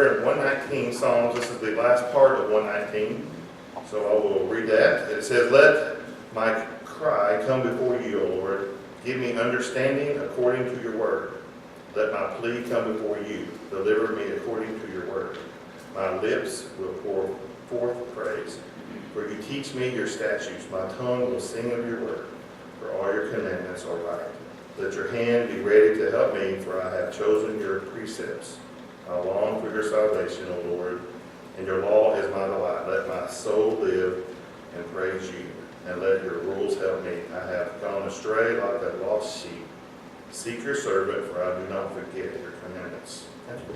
We're in 119 Psalms. This is the last part of 119. So I will read that. It says, "Let my cry come before you, O Lord. Give me understanding according to your word. Let my plea come before you. Deliver me according to your word. My lips will pour forth praise. For you teach me your statutes. My tongue will sing of your word. For all your commandments are right. Let your hand be ready to help me, for I have chosen your precepts. I long for your salvation, O Lord, and your law is my delight. Let my soul live and praise you, and let your rules help me. I have gone astray like a lost sheep. Seek your servant, for I do not forget your commandments." Thank you.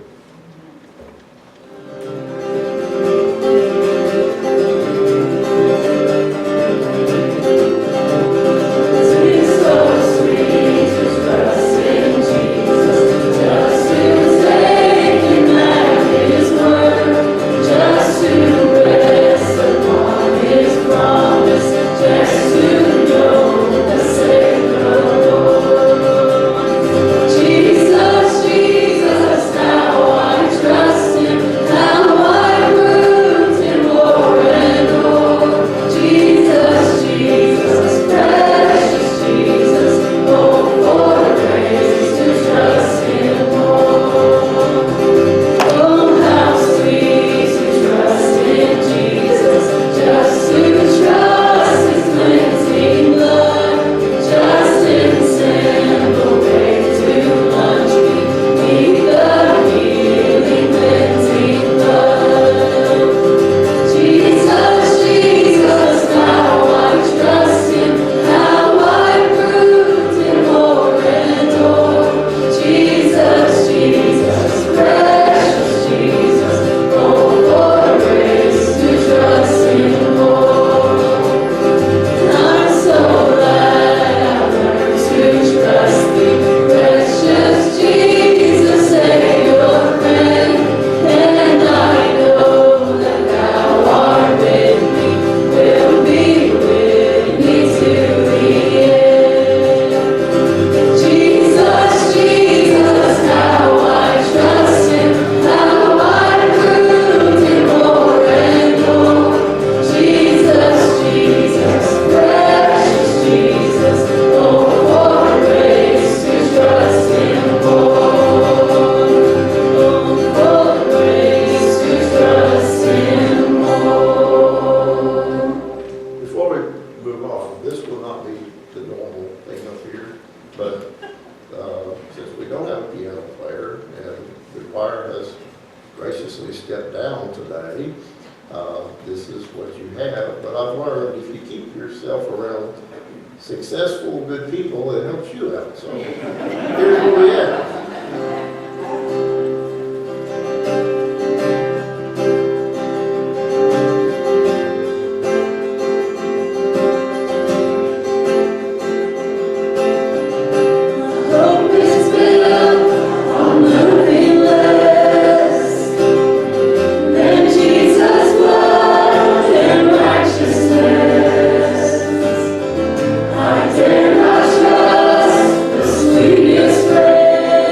Sweetest praise.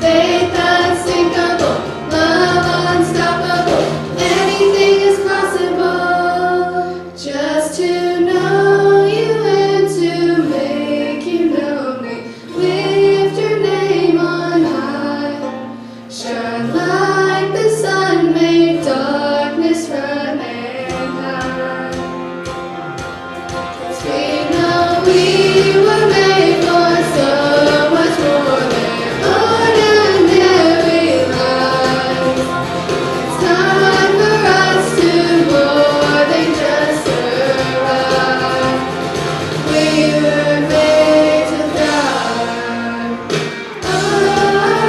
faith unsinkable, love unstoppable. Anything is possible. Just to know you and to make you know me. Lift your name on high. Shine like the sun, make darkness run and hide. 'Cause we know we were made for so much more than ordinary life. It's time for us to more than just survive. We were made to thrive. Oh, oh,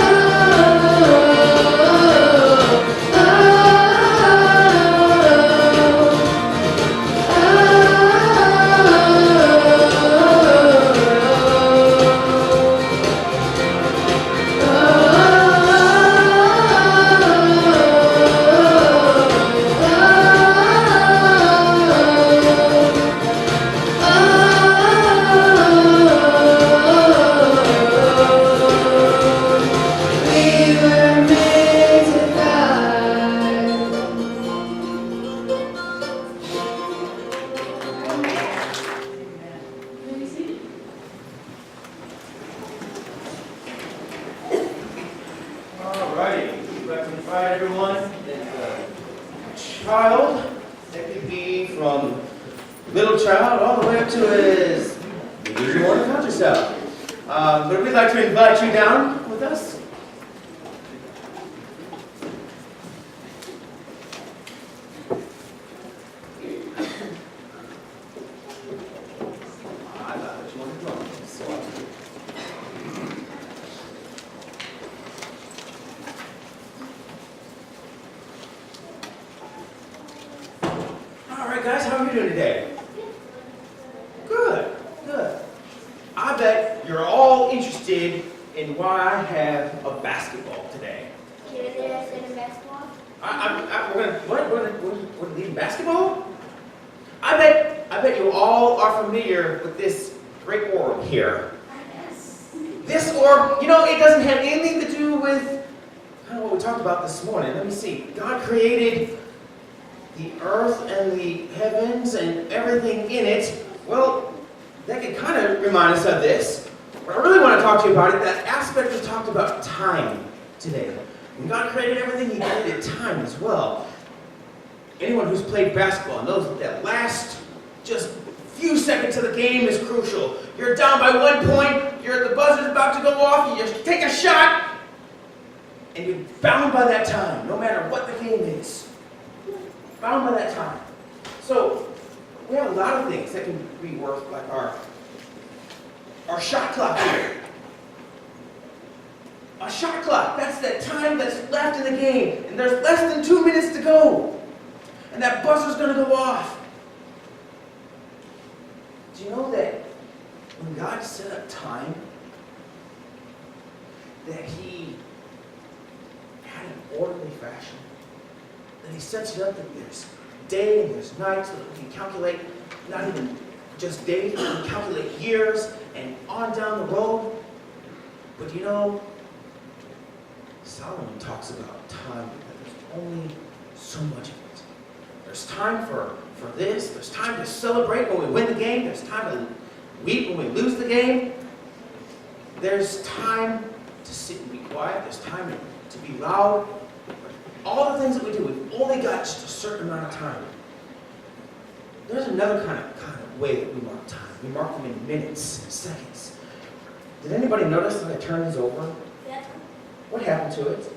we were made to thrive. All righty, we'd like to invite everyone, child, that could be from little child all the way up to as big as you want to count yourself. But we'd like to invite you down with us. I thought that you wanted to drum, so. All right, guys, how are you doing today? Good, good. I bet you're all interested in why I have a basketball today. Can I say the basketball? We're leaving basketball? I bet you all are familiar with this great orb here. Yes. This orb, you know, it doesn't have anything to do with kind of what we talked about this morning. Let me see. God created the earth and the heavens and everything in it. Well, that can kind of remind us of this. But I really want to talk to you about it, that aspect we talked about time today. When God created everything, He created time as well. Anyone who's played basketball knows that that last just few seconds of the game is crucial. You're down by 1 point, the buzzer's about to go off, you just take a shot, and you're bound by that time, no matter what the game is. Bound by that time. So, we have a lot of things that can be worth, like our shot clock here. A shot clock, that's that time that's left in the game, and there's less than 2 minutes to go. And that buzzer's gonna go off. Do you know that when God set up time, that He had an orderly fashion? That He sets it up that there's day and there's night, so that we can calculate not even just days, but we can calculate years and on down the road. But you know, Solomon talks about time, that there's only so much of it. There's time for this, there's time to celebrate when we win the game, there's time to weep when we lose the game. There's time to sit and be quiet, there's time to be loud. All the things that we do, we've only got just a certain amount of time. There's another kind of way that we mark time. We mark them in minutes and seconds. Did anybody notice that I turned this over? Yeah. What happened to it?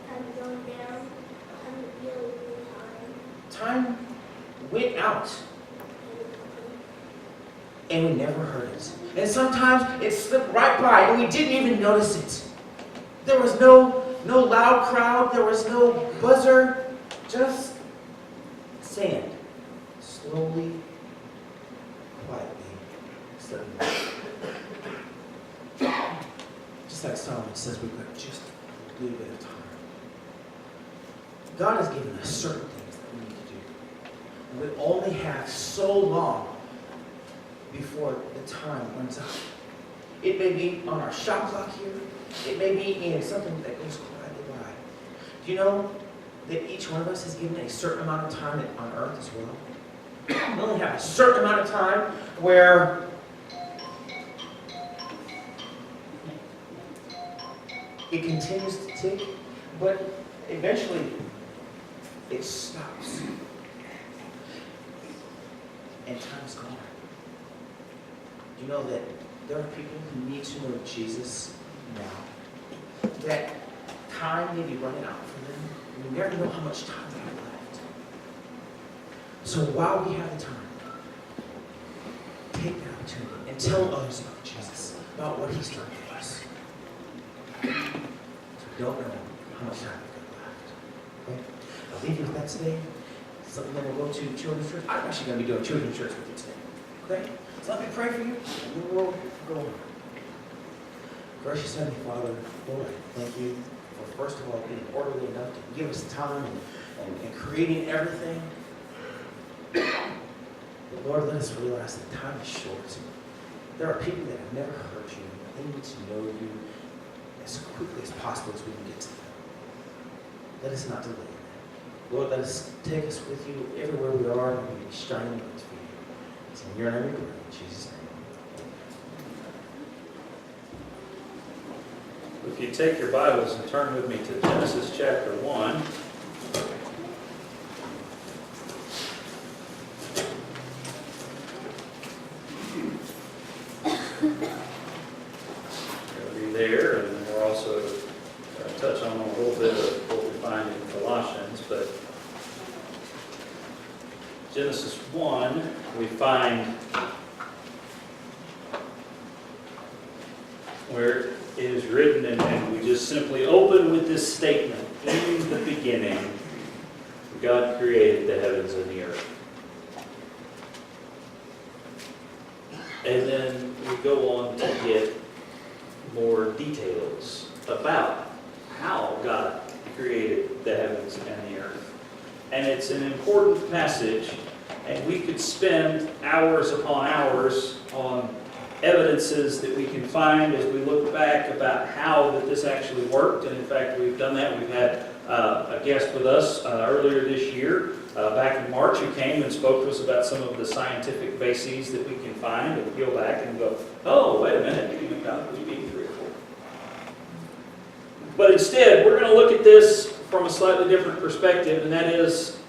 I'm going down. I'm really Time went out, and we never heard it. And sometimes it slipped right by, and we didn't even notice it. There was no loud crowd, there was no buzzer, just sand, slowly, quietly slipping by. Just like Solomon says, we've got just a little bit of time. God has given us certain things that we need to do. And we only have so long before the time runs out. It may be on our shot clock here, It may be in something that goes quietly by. Do you know that each one of us is given a certain amount of time on earth as well? We only have a certain amount of time where it continues to tick, but eventually it stops. And time is gone. Do you know that there are people who need to know Jesus now? That time may be running out for them. We never know how much time they have left. So while we have the time, take the opportunity and tell others about Jesus, about what He's done for us. So we don't know how much time we've got left. Okay? I'll leave you with that today. Something that we'll go to children's church. I'm actually going to be doing children's church with you today. Okay? So let me pray for you, and then we'll go on. Gracious Heavenly Father, Lord, I thank you for first of all being orderly enough to give us time and creating everything. But Lord, let us realize that time is short. There are people that have never heard you. They need to know you as quickly as possible as we can get to them. Let us not delay that. Lord, let us take us with you everywhere we are, and we be shining lights for you. It's in your name we pray, in Jesus' name. If you take your Bibles and turn with me to Genesis chapter 1. We'll be there, and then we'll also touch on a little bit of what we find in Colossians. But Genesis 1, we find where it is written, and we just simply open with this statement: in the beginning, God created the heavens and the earth. And then we go on to get more details about how God created the heavens and the earth. And it's an important passage, and we could spend hours upon hours on evidences that we can find as we look back about how that this actually worked. And in fact, we've done that. We've had a guest with us earlier this year, back in March, who came and spoke to us about some of the scientific bases that we can find and peel back and go, oh, wait a minute, you even got we being 3 or 4. But instead, we're going to look at this from a slightly different perspective, and that is,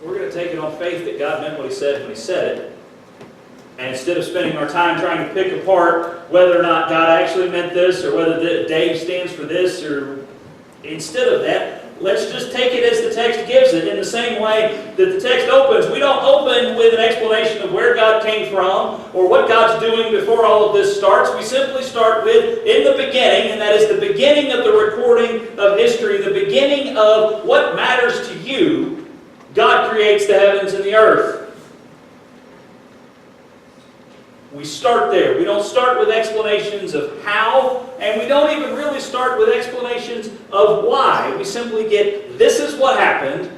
we're going to take it on faith that God meant what He said when He said it. And instead of spending our time trying to pick apart whether or not God actually meant this, or whether Dave stands for this, or instead of that, let's just take it as the text gives it. In the same way that the text opens, we don't open with an explanation of where God came from or what God's doing before all of this starts. We simply start with in the beginning, and that is the beginning of the recording of history, the beginning of what matters to you. God creates the heavens and the earth. We start there. We don't start with explanations of how, and we don't even really start with explanations of why. We simply get, this is what happened.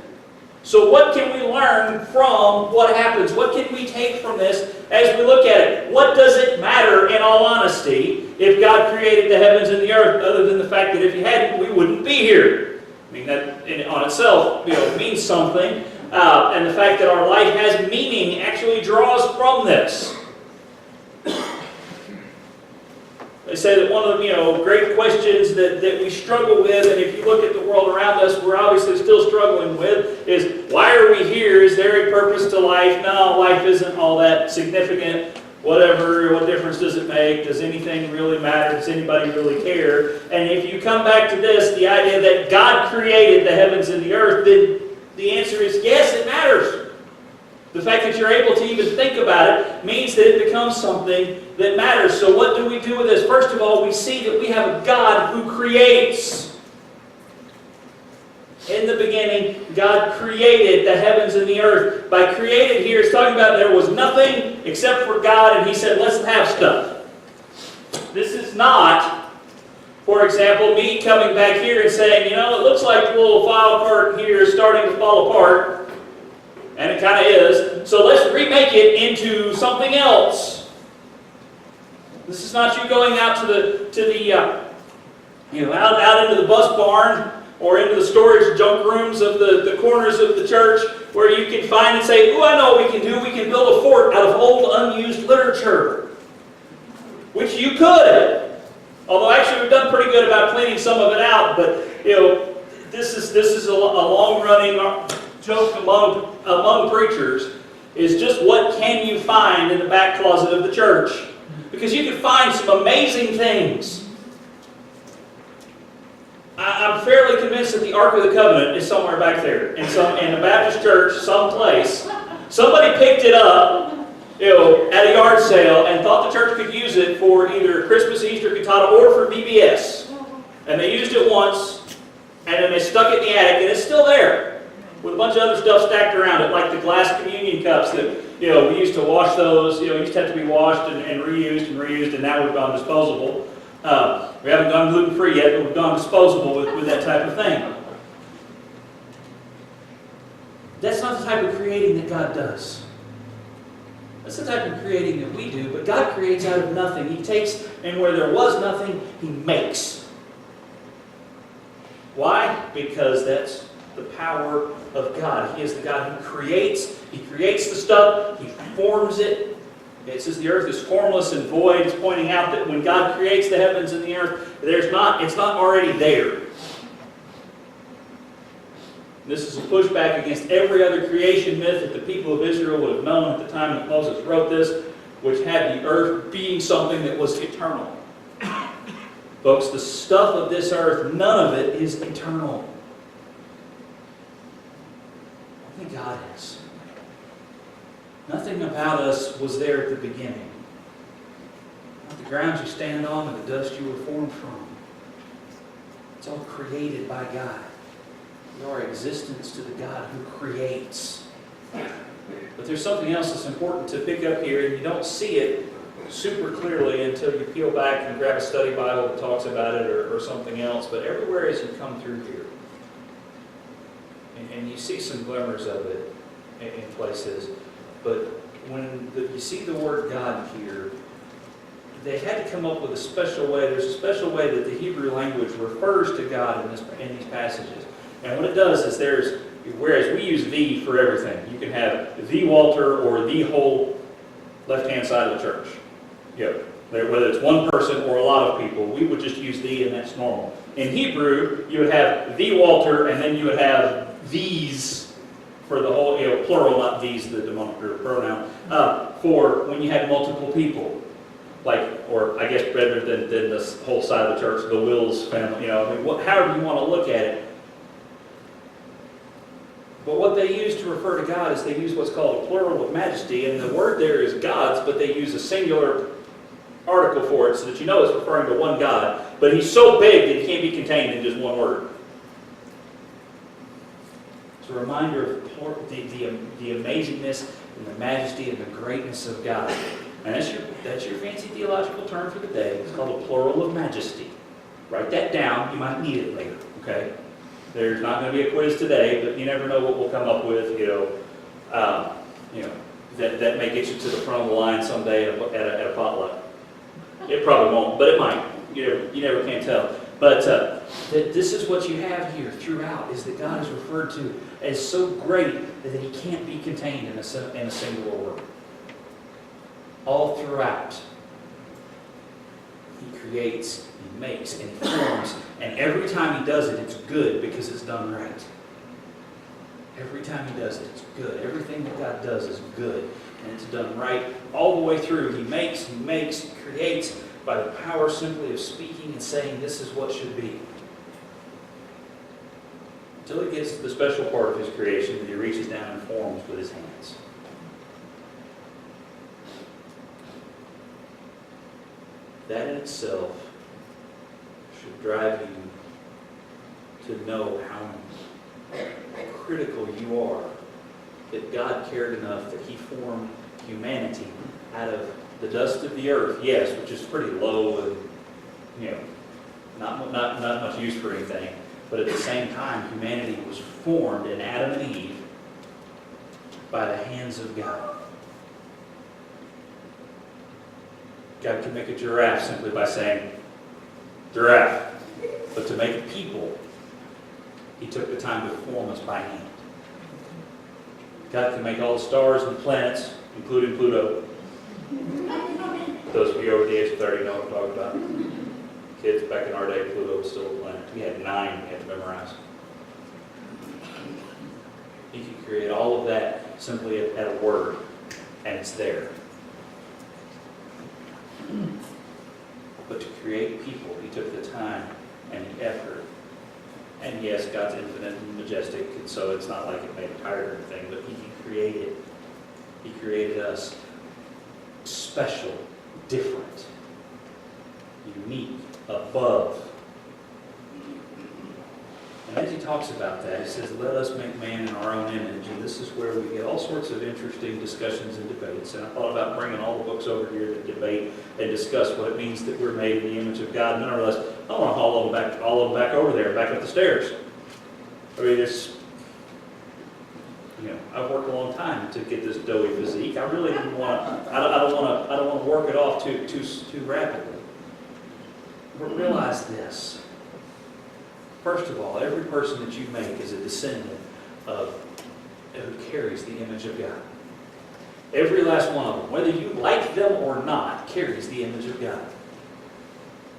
So what can we learn from what happens? What can we take from this as we look at it? What does it matter, in all honesty, if God created the heavens and the earth, other than the fact that if He hadn't, we wouldn't be here? I mean, that in on itself, means something. And the fact that our life has meaning actually draws from this. They say that one of the great questions that we struggle with, and if you look at the world around us, we're obviously still struggling with, is why are we here? Is there a purpose to life? No, life isn't all that significant. Whatever, what difference does it make? Does anything really matter? Does anybody really care? And if you come back to this, the idea that God created the heavens and the earth, then the answer is yes, it matters. The fact that you're able to even think about it means that it becomes something that matters. So what do we do with this? First of all, we see that we have a God who creates. In the beginning, God created the heavens and the earth. By created here, it's talking about there was nothing except for God, and He said, let's have stuff. This is not, for example, me coming back here and saying, it looks like the little file cart here is starting to fall apart. And it kind of is. So let's remake it into something else. This is not you going out to the out into the bus barn or into the storage junk rooms of the corners of the church where you can find and say, oh, I know what we can do. We can build a fort out of old unused literature, which you could. Although actually we've done pretty good about cleaning some of it out, but this is a long-running joke among preachers, is just what can you find in the back closet of the church? Because you can find some amazing things. I'm fairly convinced that the Ark of the Covenant is somewhere back there in a Baptist church someplace. Somebody picked it up, at a yard sale and thought the church could use it for either Christmas, Easter, cantata, or for VBS. And they used it once, and then they stuck it in the attic, and it's still there with a bunch of other stuff stacked around it, like the glass communion cups that we used to wash those. Used to have to be washed and reused, and now we've gone disposable. We haven't gone gluten-free yet, but we've gone disposable with that type of thing. That's not the type of creating that God does. That's the type of creating that we do, but God creates out of nothing. He takes, and where there was nothing, He makes. Why? Because that's the power of God. He is the God who creates. He creates the stuff. He forms it. It says the earth is formless and void. It's pointing out that when God creates the heavens and the earth, it's not already there. This is a pushback against every other creation myth that the people of Israel would have known at the time that Moses wrote this, which had the earth being something that was eternal. Folks, the stuff of this earth, none of it is eternal. Only God is. Nothing about us was there at the beginning. Not the ground you stand on and the dust you were formed from. It's all created by God. We are existence to the God who creates. But there's something else that's important to pick up here, and you don't see it super clearly until you peel back and grab a study Bible that talks about it or something else. But everywhere as you come through here, and you see some glimmers of it in places, but when you see the word God here, they had to come up with a special way. There's a special way that the Hebrew language refers to God in these passages. And what it does is whereas we use the for everything, you can have the Walter or the whole left-hand side of the church. Whether it's one person or a lot of people, we would just use the, and that's normal. In Hebrew, you would have the Walter, and then you would have these for the whole, plural, not these, the demonstrative pronoun, for when you had multiple people. Or I guess better than this whole side of the church, the Wills family, however you want to look at it. But what they use to refer to God is they use what's called a plural of majesty, and the word there is God's, but they use a singular article for it so that you know it's referring to one God. But He's so big that He can't be contained in just one word. It's a reminder of the amazingness and the majesty and the greatness of God. And that's your fancy theological term for the day. It's called a plural of majesty. Write that down. You might need it later. Okay? There's not going to be a quiz today, but you never know what we'll come up with. That may get you to the front of the line someday at a potluck. It probably won't, but it might. You never can tell. But this is what you have here throughout: is that God is referred to as so great that He can't be contained in a single word. All throughout, He creates, He makes, and He forms, and every time He does it, it's good because it's done right. Every time He does it, it's good. Everything that God does is good, and it's done right all the way through. He makes, He creates by the power simply of speaking and saying, this is what should be. Until He gets to the special part of His creation that He reaches down and forms with His hands. That in itself should drive you to know how critical you are that God cared enough that He formed humanity out of the dust of the earth, yes, which is pretty low and not much use for anything, but at the same time humanity was formed in Adam and Eve by the hands of God. God can make a giraffe simply by saying, giraffe. But to make a people, he took the time to form us by hand. God can make all the stars and planets, including Pluto. Those of you over the age of 30 know what I'm talking about. Kids, back in our day, Pluto was still a planet. We had 9 we had to memorize. He could create all of that simply at a word, and it's there. But to create people, he took the time and the effort. And yes, God's infinite and majestic, and so it's not like it made him tired or anything, but he created. He created us special, different, unique, above. And as he talks about that, he says, let us make man in our own image. And this is where we get all sorts of interesting discussions and debates. And I thought about bringing all the books over here to debate and discuss what it means that we're made in the image of God. And then I realized, I want to haul all of them back over there, back up the stairs. I mean, it's, I've worked a long time to get this doughy physique. I really didn't want to, I don't want to work it off too rapidly. But realize this. First of all, every person that you make is a descendant of who carries the image of God. Every last one of them, whether you like them or not, carries the image of God.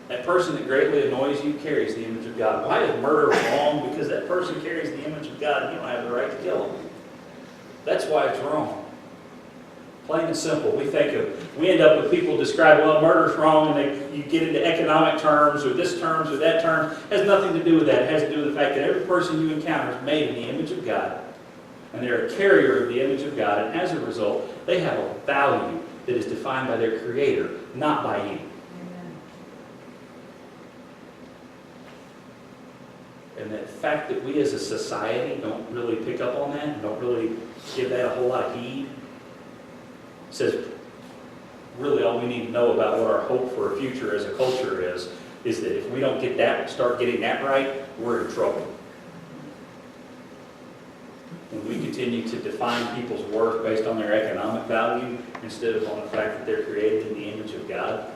That person that greatly annoys you carries the image of God. Why is murder wrong? Because that person carries the image of God and you don't have the right to kill them. That's why it's wrong. Plain and simple. We end up with people describe, well, murder's wrong, and you get into economic terms or this terms or that term. It has nothing to do with that. It has to do with the fact that every person you encounter is made in the image of God. And they're a carrier of the image of God. And as a result, they have a value that is defined by their Creator, not by you. And the fact that we as a society don't really pick up on that, and don't really give that a whole lot of heed, says really all we need to know about what our hope for a future as a culture is that if we don't start getting that right, we're in trouble. When we continue to define people's worth based on their economic value instead of on the fact that they're created in the image of God,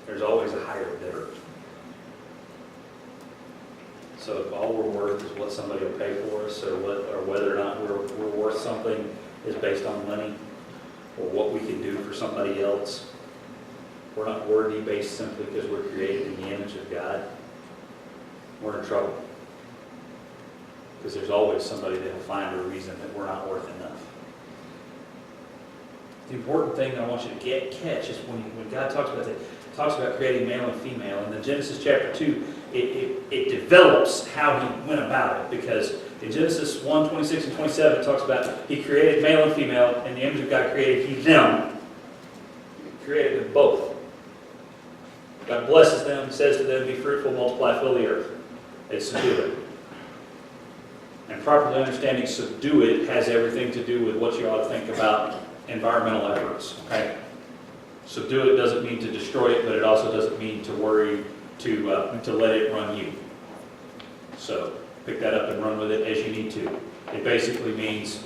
there's always a higher bidder. So if all we're worth is what somebody will pay for us, or whether or not we're worth something is based on money, or what we can do for somebody else, we're not worthy based simply because we're created in the image of God, we're in trouble. Because there's always somebody that will find a reason that we're not worth enough. The important thing that I want you to catch is when God talks about that, talks about creating male and female. And in Genesis chapter 2, it develops how he went about it. Because in Genesis 1, 26 and 27, it talks about he created male and female, and the image of God created he them. He created them both. God blesses them, says to them, be fruitful, multiply, fill the earth. They subdue it. And properly understanding subdue it has everything to do with what you ought to think about environmental efforts. Okay? Subdue it doesn't mean to destroy it, but it also doesn't mean to worry to let it run you. So pick that up and run with it as you need to. It basically means,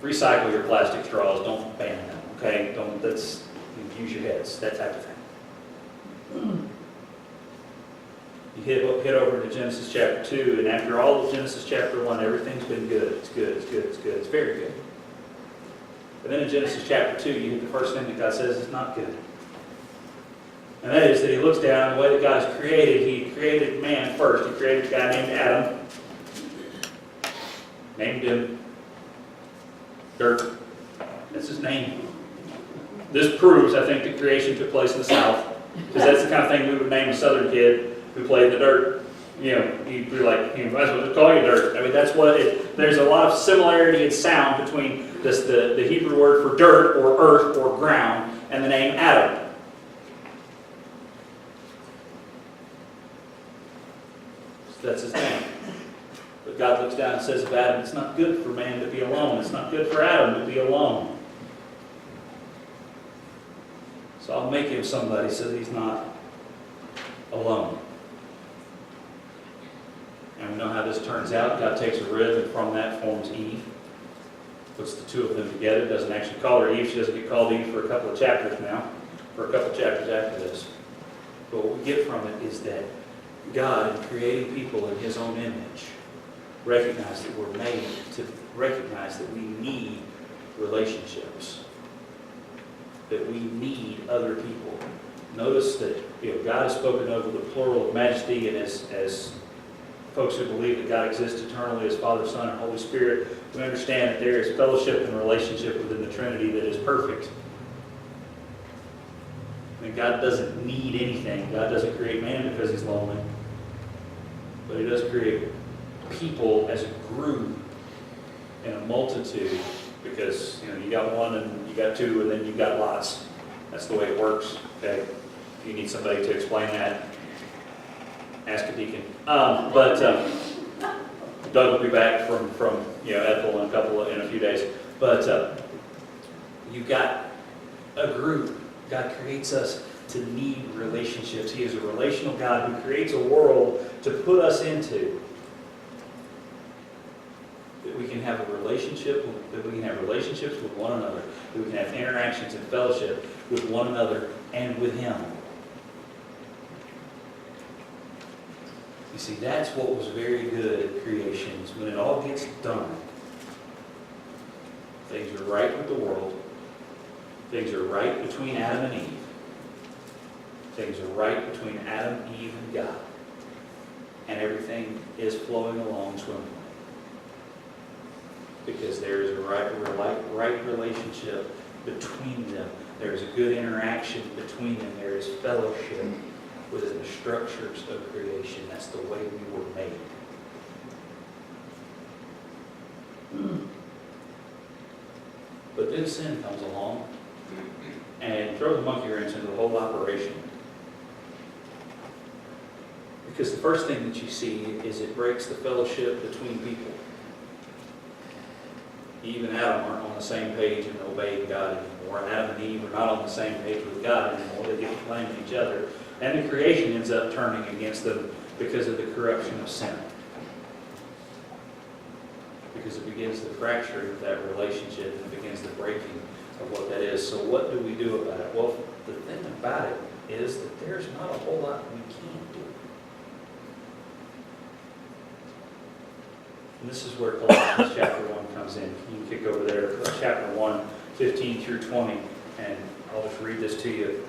recycle your plastic straws. Don't ban them. Okay? Use your heads. That type of thing. You hit over to Genesis chapter 2, and after all of Genesis chapter 1, everything's been good. It's good. It's good. It's good. It's very good. But then in Genesis chapter 2, you hit the first thing that God says is not good. And that is that he looks down, the way that God has created, he created man first. He created a guy named Adam. Named him Dirt. That's his name. This proves, I think, that creation took place in the South. Because that's the kind of thing we would name a Southern kid who played in the dirt. You'd be like, might as well just call you Dirt. I mean, that's what there's a lot of similarity in sound between the Hebrew word for dirt or earth or ground and the name Adam. So that's his name. But God looks down and says of Adam, it's not good for man to be alone. It's not good for Adam to be alone. So I'll make him somebody so that he's not alone. And we know how this turns out. God takes a rib and from that forms Eve. Puts the two of them together. Doesn't actually call her Eve. She doesn't get called Eve for a couple of chapters now. for a couple chapters after this. But what we get from it is that God, in creating people in His own image, recognized that we're made to recognize that we need relationships, that we need other people. Notice that God has spoken over the plural of majesty, and as folks who believe that God exists eternally as Father, Son, and Holy Spirit, we understand that there is fellowship and relationship within the Trinity that is perfect. And God doesn't need anything. God doesn't create man because He's lonely. But He does create people as a group in a multitude, because you got one and you got two and then you got lots. That's the way it works. Okay, if you need somebody to explain that, ask a deacon. Doug will be back from Ethel in a few days. But you've got a group. God creates us to need relationships. He is a relational God who creates a world to put us into. That we can have a relationship, that we can have relationships with one another, that we can have interactions and fellowship with one another and with Him. You see, that's what was very good at creation, is when it all gets done. Things are right with the world. Things are right between Adam and Eve. Things are right between Adam, Eve, and God. And everything is flowing along swimmingly. Because there is a right relationship between them. There is a good interaction between them. There is fellowship within the structures of creation. That's the way we were made. But then sin comes along and throws a monkey wrench into the whole operation. Because the first thing that you see is it breaks the fellowship between people. Eve and Adam aren't on the same page in obeying God anymore. Adam and Eve are not on the same page with God anymore. They get blaming each other. And the creation ends up turning against them because of the corruption of sin. Because it begins the fracturing of that relationship and it begins the breaking of what that is. So what do we do about it? Well, the thing about it is that there's not a whole lot we can do. And this is where Colossians chapter 1 comes in. You can kick over there to chapter 1, 15 through 20, and I'll just read this to you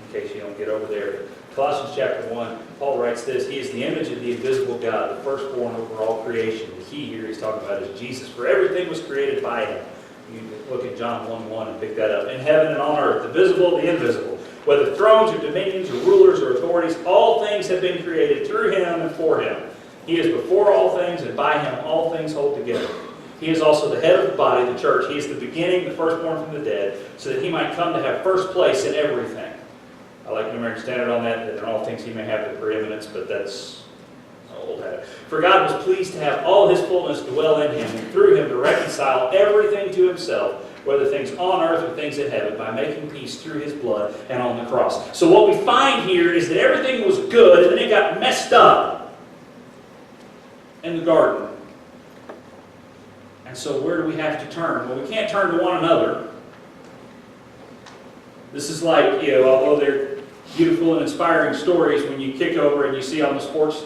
in case you don't get over there. Colossians chapter 1, Paul writes this: He is the image of the invisible God, the firstborn over all creation. The key here he's talking about is Jesus, for everything was created by Him. You can look at John 1:1 and pick that up. In heaven and on earth, the visible, the invisible, whether thrones or dominions or rulers or authorities, all things have been created through Him and for Him. He is before all things, and by Him all things hold together. He is also the head of the body, the church. He is the beginning, the firstborn from the dead, so that He might come to have first place in everything. I like New American Standard on that in all things He may have the preeminence, but that's an old habit. For God was pleased to have all His fullness dwell in Him, and through Him to reconcile everything to Himself, whether things on earth or things in heaven, by making peace through His blood and on the cross. So what we find here is that everything was good, and then it got messed up in the garden. And so where do we have to turn? Well, we can't turn to one another. This is like, although they're beautiful and inspiring stories, when you kick over and you see on the sports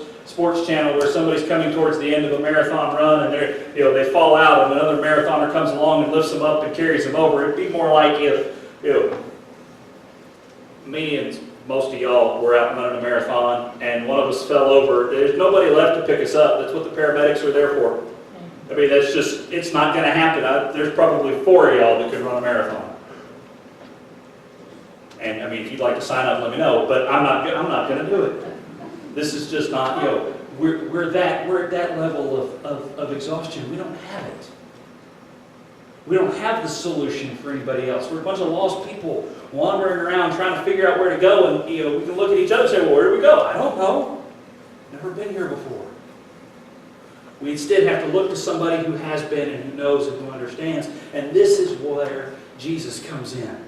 channel where somebody's coming towards the end of a marathon run and they fall out and another marathoner comes along and lifts them up and carries them over. It'd be more like if me and most of y'all were out running a marathon and one of us fell over. There's nobody left to pick us up. That's what the paramedics are there for. I mean, that's just, it's not going to happen. There's probably 4 of y'all that could run a marathon. And I mean, if you'd like to sign up, let me know. But I'm not going to do it. This is just not, we're at that level of exhaustion. We don't have it. We don't have the solution for anybody else. We're a bunch of lost people wandering around trying to figure out where to go. And we can look at each other and say, well, where do we go? I don't know. Never been here before. We instead have to look to somebody who has been and who knows and who understands. And this is where Jesus comes in.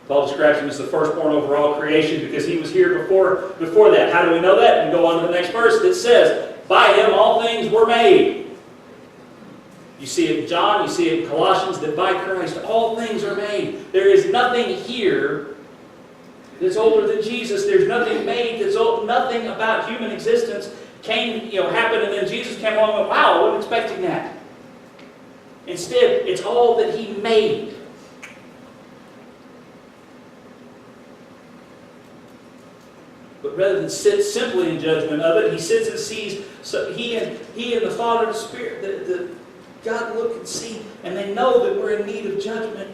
Paul describes Him as the firstborn over all creation because He was here before that. How do we know that? And go on to the next verse that says, by Him all things were made. You see it in John, you see it in Colossians, that by Christ all things are made. There is nothing here that's older than Jesus. There's nothing made that's old. Nothing about human existence happened, and then Jesus came along and went, wow, I wasn't expecting that. Instead, it's all that He made. But rather than sit simply in judgment of it, He sits and sees. So He and the Father and the Spirit, God look and see, and they know that we're in need of judgment,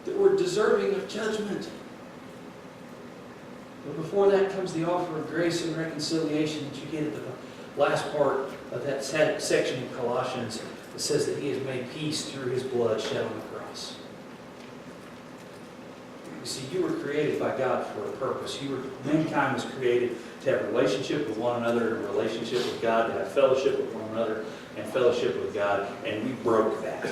that we're deserving of judgment. But before that comes the offer of grace and reconciliation that you get at the last part of that section in Colossians that says that He has made peace through His blood shed on the cross. You see, you were created by God for a purpose. Mankind was created to have a relationship with one another, and a relationship with God, to have fellowship with one another, and fellowship with God, and we broke that.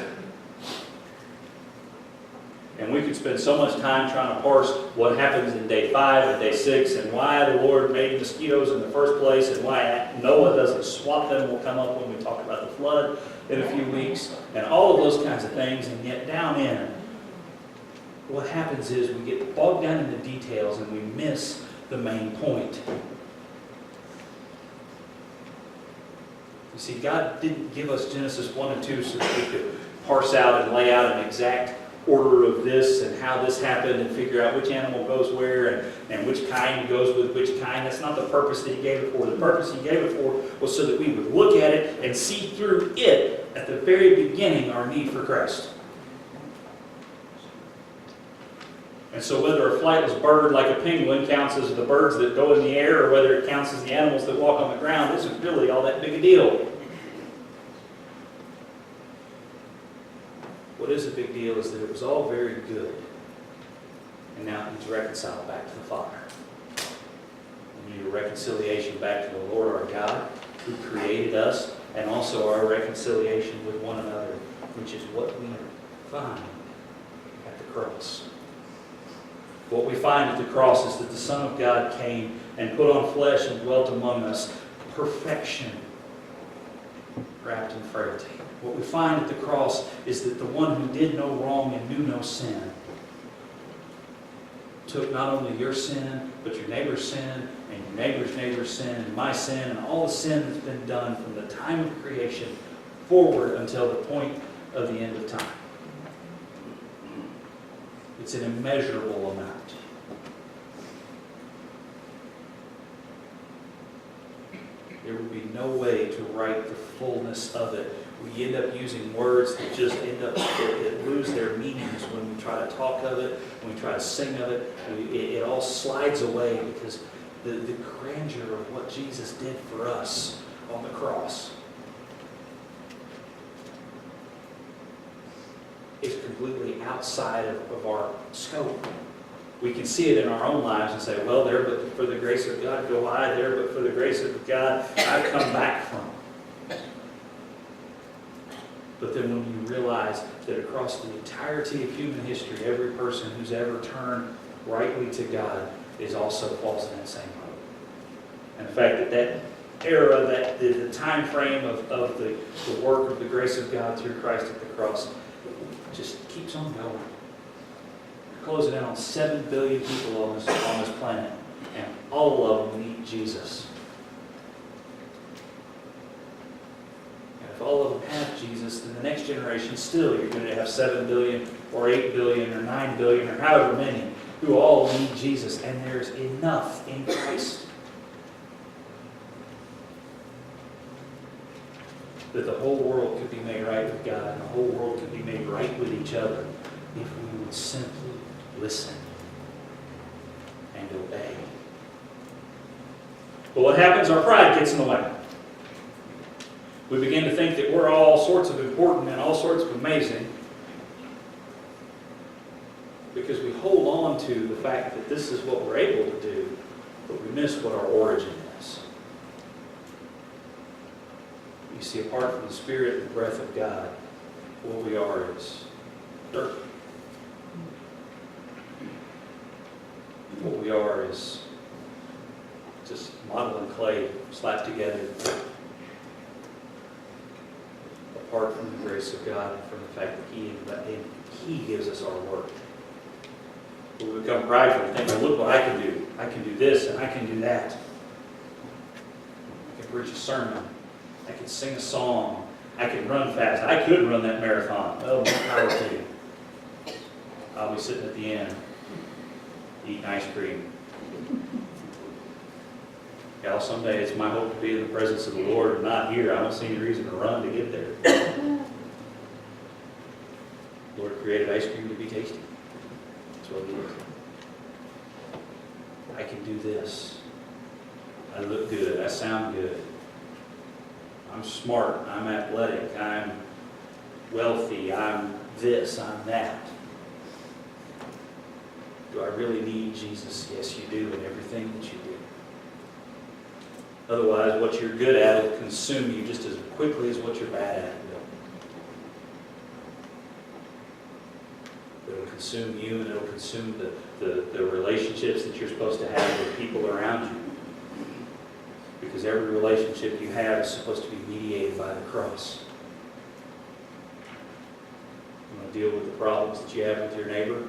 And we could spend so much time trying to parse what happens in day 5 and day 6, and why the Lord made mosquitoes in the first place, and why Noah doesn't swat them. Will come up when we talk about the flood in a few weeks, and all of those kinds of things. And yet down in, what happens is we get bogged down in the details and we miss the main point. You see, God didn't give us Genesis 1 and 2 so that we could parse out and lay out an exact order of this and how this happened and figure out which animal goes where and which kind goes with which kind. That's not the purpose that He gave it for. The purpose He gave it for was so that we would look at it and see through it, at the very beginning, our need for Christ. And so whether a flightless bird like a penguin counts as the birds that go in the air, or whether it counts as the animals that walk on the ground, isn't really all that big a deal. What is a big deal is that it was all very good. And now He's reconciled back to the Father. We need a reconciliation back to the Lord our God, who created us, and also our reconciliation with one another, which is what we find at the cross. What we find at the cross is that the Son of God came and put on flesh and dwelt among us. Perfection wrapped in frailty. What we find at the cross is that the one who did no wrong and knew no sin took not only your sin, but your neighbor's sin, and your neighbor's neighbor's sin, and my sin, and all the sin that's been done from the time of creation forward until the point of the end of time. It's an immeasurable amount. There would be no way to write the fullness of it. We end up using words that just that lose their meanings when we try to talk of it, when we try to sing of it. It all slides away because the grandeur of what Jesus did for us on the cross is completely outside of our scope. We can see it in our own lives and say, well, there but for the grace of God go I, there but for the grace of God I've come back from. But then when you realize that across the entirety of human history, every person who's ever turned rightly to God is also falls in that same boat. And the fact that era, that the time frame of the work of the grace of God through Christ at the cross just keeps on going. We're closing in on 7 billion people on this planet, and all of them need Jesus. And if all of them have Jesus, then the next generation still you're going to have 7 billion or 8 billion or 9 billion or however many who all need Jesus, and there's enough in Christ that the whole world could be made right with God, and the whole world could be made right with each other if we would simply listen and obey. But what happens? Our pride gets in the way. We begin to think that we're all sorts of important and all sorts of amazing because we hold on to the fact that this is what we're able to do, but we miss what our origin is. You see, apart from the Spirit and the breath of God, what we are is dirt. What we are is just model and clay slapped together. apart from the grace of God and from the fact that He gives us our work. But we become prideful and think, well, look what I can do. I can do this and I can do that. I can preach a sermon. I can sing a song. I can run fast. I could run that marathon. Well, more power to you. I'll be sitting at the end, eating ice cream. Gal, someday it's my hope to be in the presence of the Lord and not here. I don't see any reason to run to get there. The Lord created ice cream to be tasty. That's what He did. I can do this. I look good. I sound good. I'm smart. I'm athletic. I'm wealthy. I'm this. I'm that. Do I really need Jesus? Yes, you do in everything that you do. Otherwise, what you're good at will consume you just as quickly as what you're bad at will. It'll consume you, and it'll consume the relationships that you're supposed to have with people around you. Because every relationship you have is supposed to be mediated by the cross. You want to deal with the problems that you have with your neighbor?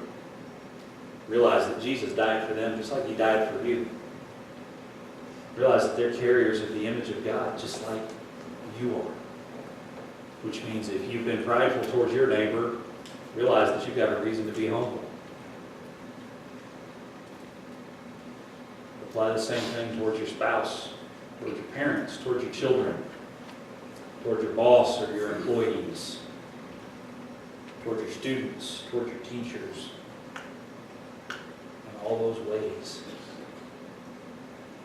Realize that Jesus died for them just like He died for you. Realize that they're carriers of the image of God just like you are. Which means if you've been prideful towards your neighbor, realize that you've got a reason to be humble. Apply the same thing towards your spouse, towards your parents, towards your children, towards your boss or your employees, towards your students, towards your teachers, in all those ways.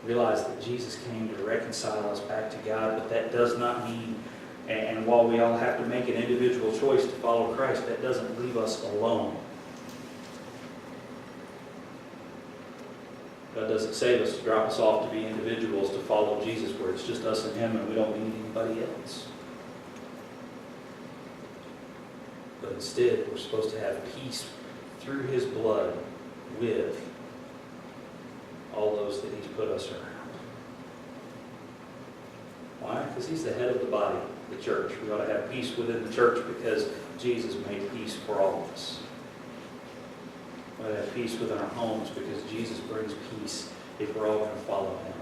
Realize that Jesus came to reconcile us back to God, but that does not mean, and while we all have to make an individual choice to follow Christ, that doesn't leave us alone. God doesn't save us to drop us off to be individuals to follow Jesus where it's just us and Him and we don't need anybody else. But instead, we're supposed to have peace through His blood with all those that He's put us around. Why? Because He's the head of the body, the church. We ought to have peace within the church because Jesus made peace for all of us. We ought to have peace within our homes because Jesus brings peace if we're all going to follow Him.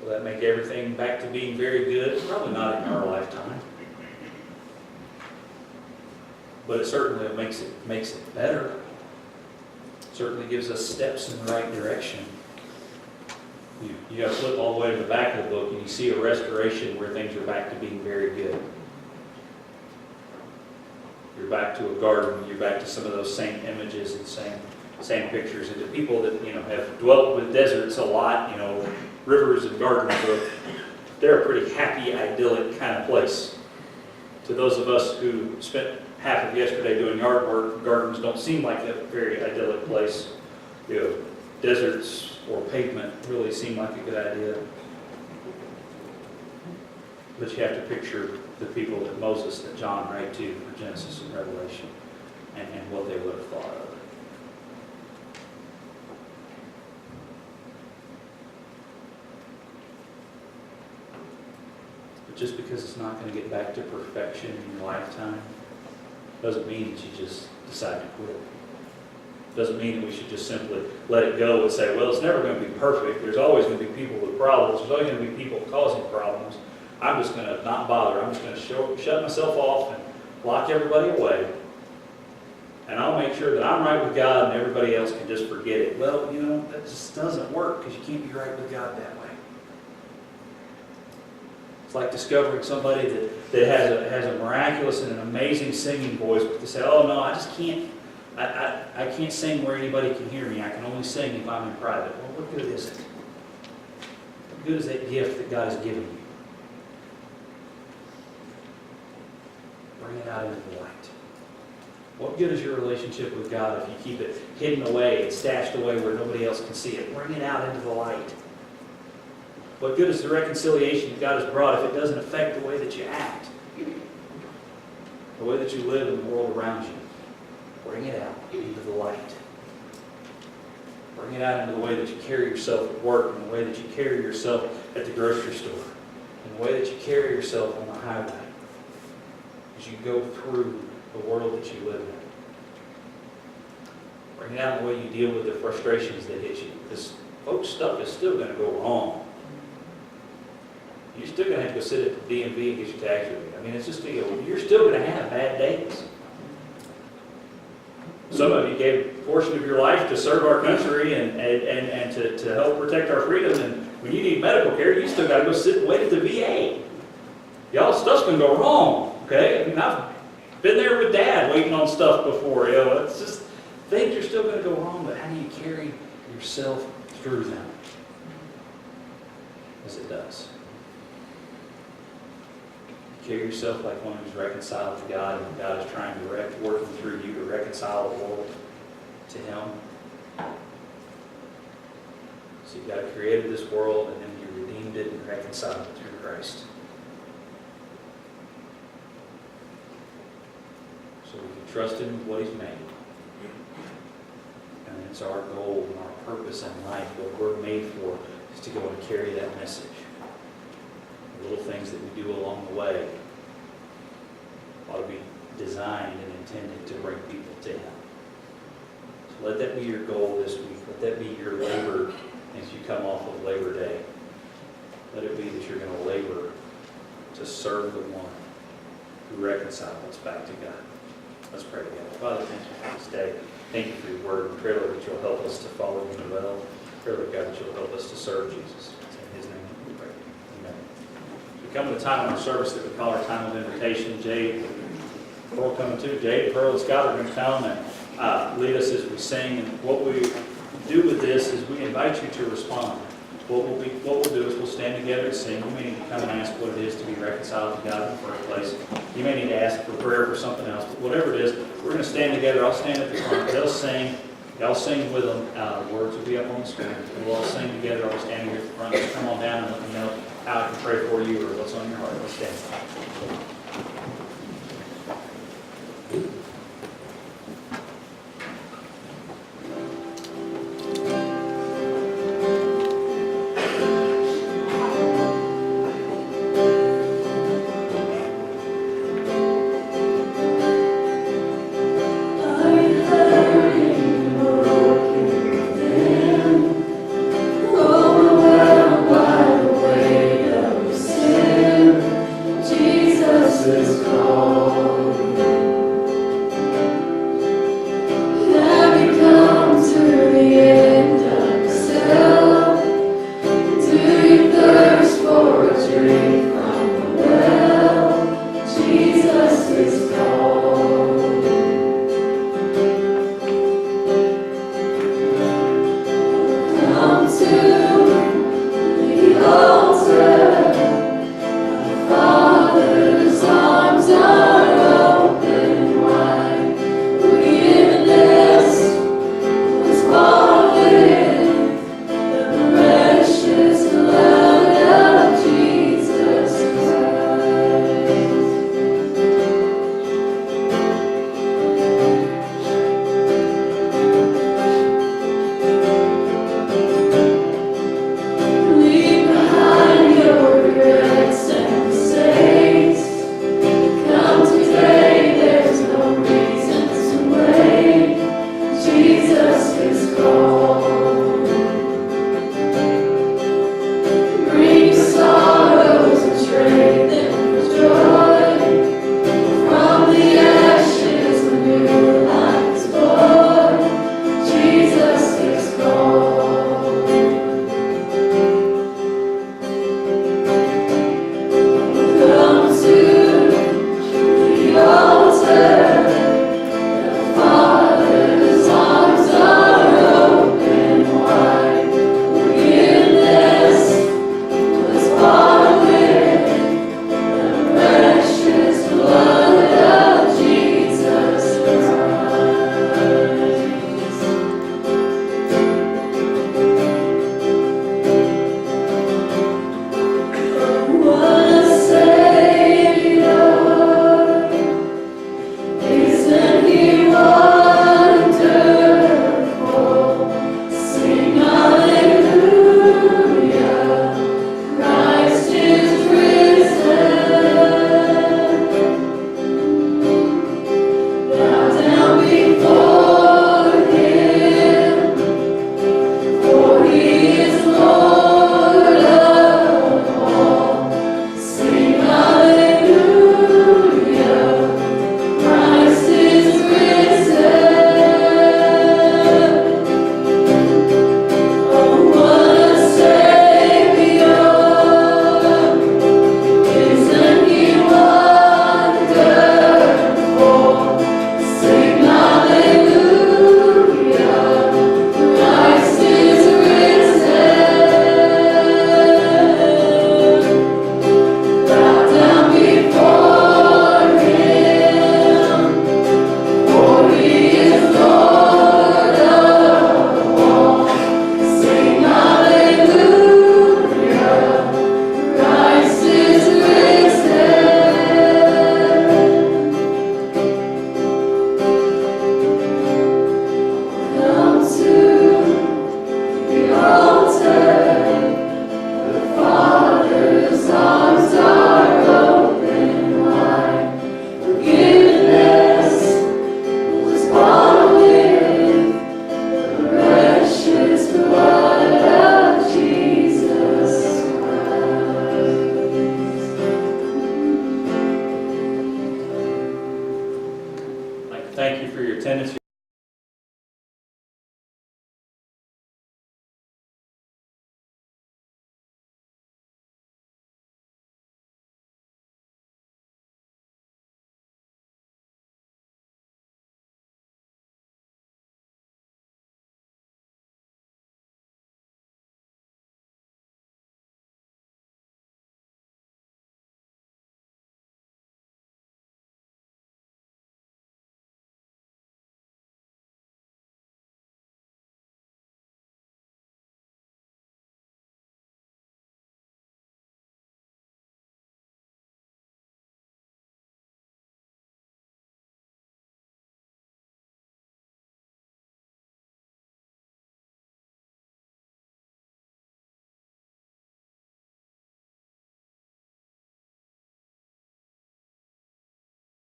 Will that make everything back to being very good? Probably not in our lifetime. But it certainly makes it better. Certainly gives us steps in the right direction. You got to flip all the way to the back of the book and you see a restoration where things are back to being very good. You're back to a garden. You're back to some of those same images and same pictures. And to people that have dwelt with deserts a lot, rivers and gardens, they're a pretty happy, idyllic kind of place. To those of us who spent half of yesterday doing yard work, gardens don't seem like a very idyllic place. Deserts or pavement really seem like a good idea. But you have to picture the people that Moses, that John wrote to for Genesis and Revelation, and what they would have thought of it. But just because it's not going to get back to perfection in your lifetime doesn't mean that you just decide to quit. Doesn't mean that we should just simply let it go and say, well, it's never going to be perfect. There's always going to be people with problems. There's always going to be people causing problems. I'm just going to not bother. I'm just going to shut myself off and lock everybody away. And I'll make sure that I'm right with God and everybody else can just forget it. Well, that just doesn't work because you can't be right with God that way. It's like discovering somebody that has a miraculous and an amazing singing voice, but they say, oh no, I just can't. I can't sing where anybody can hear me. I can only sing if I'm in private. Well, what good is it? What good is that gift that God has given you? Bring it out into the light. What good is your relationship with God if you keep it hidden away and stashed away where nobody else can see it? Bring it out into the light. What good is the reconciliation that God has brought if it doesn't affect the way that you act? The way that you live in the world around you? Bring it out into the light. Bring it out into the way that you carry yourself at work and the way that you carry yourself at the grocery store. And the way that you carry yourself on the highway as you go through the world that you live in. Bring it out in the way you deal with the frustrations that hit you. Because folks, stuff is still going to go wrong. You're still going to have to go sit at the DMV and get your tax rebate. I mean, it's just, you're still going to have bad days. Some of you gave a portion of your life to serve our country and to help protect our freedom. And when you need medical care, you still got to go sit and wait at the VA. Y'all, stuff's going to go wrong, okay? I mean, I've been there with Dad waiting on stuff before. It's just, things are still going to go wrong, but how do you carry yourself through them? As it does. Carry yourself like one who's reconciled to God, and God is trying to working through you to reconcile the world to Him. So God created this world, and then you redeemed it and reconciled it through Christ. So we can trust Him with what He's made. And it's our goal and our purpose in life, what we're made for, is to go and carry that message. The little things that we do along the way ought to be designed and intended to bring people to Him. So let that be your goal this week. Let that be your labor as you come off of Labor Day. Let it be that you're going to labor to serve the one who reconciles us back to God. Let's pray together. Father, thank you for this day. Thank you for your word. Pray, Lord, that you'll help us to follow you well. Pray, Lord God, that you'll help us to serve Jesus. It's in His name we pray. Amen. We come to the time in our service that we call our time of invitation. Jade, Pearl coming too. Jade, Pearl, and Scott are going to come and lead us as we sing. And what we do with this is we invite you to respond. What we'll do is we'll stand together and sing. You may need to come and ask what it is to be reconciled to God in the first place. You may need to ask for prayer for something else. But whatever it is, we're going to stand together. I'll stand at the front. They'll sing. Y'all sing with them. The words will be up on the screen. We'll all sing together. I'll be standing here at the front. Just come on down and let me know how I can pray for you or what's on your heart. Let's stand.